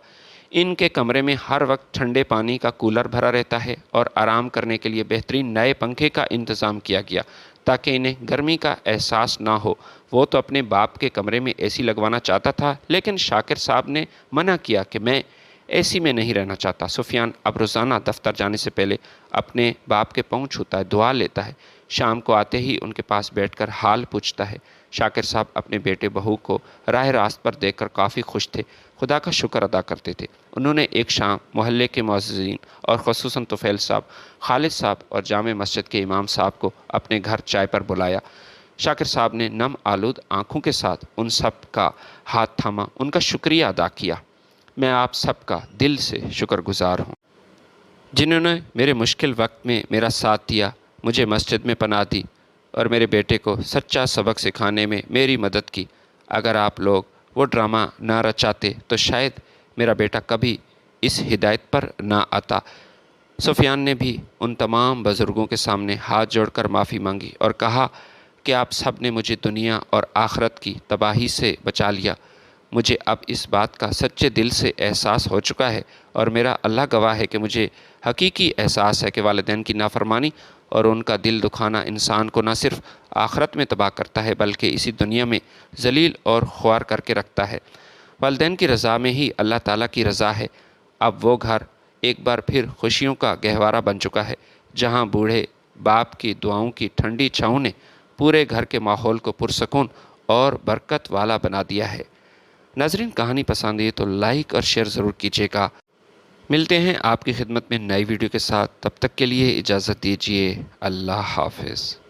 ان کے کمرے میں ہر وقت ٹھنڈے پانی کا کولر بھرا رہتا ہے اور آرام کرنے کے لیے بہترین نئے پنکھے کا انتظام کیا گیا تاکہ انہیں گرمی کا احساس نہ ہو۔ وہ تو اپنے باپ کے کمرے میں AC لگوانا چاہتا تھا، لیکن شاکر صاحب نے منع کیا کہ میں AC میں نہیں رہنا چاہتا۔ سفیان اب روزانہ دفتر جانے سے پہلے اپنے باپ کے پاؤں چھوتا ہے، دعا لیتا ہے۔ شام کو آتے ہی ان کے پاس بیٹھ کر حال پوچھتا ہے۔ شاکر صاحب اپنے بیٹے بہو کو راہ راست پر دیکھ کر کافی خوش تھے، خدا کا شکر ادا کرتے تھے۔ انہوں نے ایک شام محلے کے معززین اور خصوصاً طفیل صاحب، خالد صاحب اور جامع مسجد کے امام صاحب کو اپنے گھر چائے پر بلایا۔ شاکر صاحب نے نم آلود آنکھوں کے ساتھ ان سب کا ہاتھ تھاما، ان کا شکریہ ادا کیا۔ میں آپ سب کا دل سے شکر گزار ہوں، جنہوں نے میرے مشکل وقت میں میرا ساتھ دیا، مجھے مسجد میں پناہ دی اور میرے بیٹے کو سچا سبق سکھانے میں میری مدد کی۔ اگر آپ لوگ وہ ڈرامہ نہ رچاتے تو شاید میرا بیٹا کبھی اس ہدایت پر نہ آتا۔ سفیان نے بھی ان تمام بزرگوں کے سامنے ہاتھ جوڑ کر معافی مانگی اور کہا کہ آپ سب نے مجھے دنیا اور آخرت کی تباہی سے بچا لیا۔ مجھے اب اس بات کا سچے دل سے احساس ہو چکا ہے اور میرا اللہ گواہ ہے کہ مجھے حقیقی احساس ہے کہ والدین کی نافرمانی اور ان کا دل دکھانا انسان کو نہ صرف آخرت میں تباہ کرتا ہے بلکہ اسی دنیا میں ذلیل اور خوار کر کے رکھتا ہے۔ والدین کی رضا میں ہی اللہ تعالیٰ کی رضا ہے۔ اب وہ گھر ایک بار پھر خوشیوں کا گہوارہ بن چکا ہے، جہاں بوڑھے باپ کی دعاؤں کی ٹھنڈی چھاؤں نے پورے گھر کے ماحول کو پرسکون اور برکت والا بنا دیا ہے۔ ناظرین، کہانی پسند ہے تو لائک اور شیئر ضرور کیجیے گا۔ ملتے ہیں آپ کی خدمت میں نئی ویڈیو کے ساتھ، تب تک کے لیے اجازت دیجیے۔ اللہ حافظ۔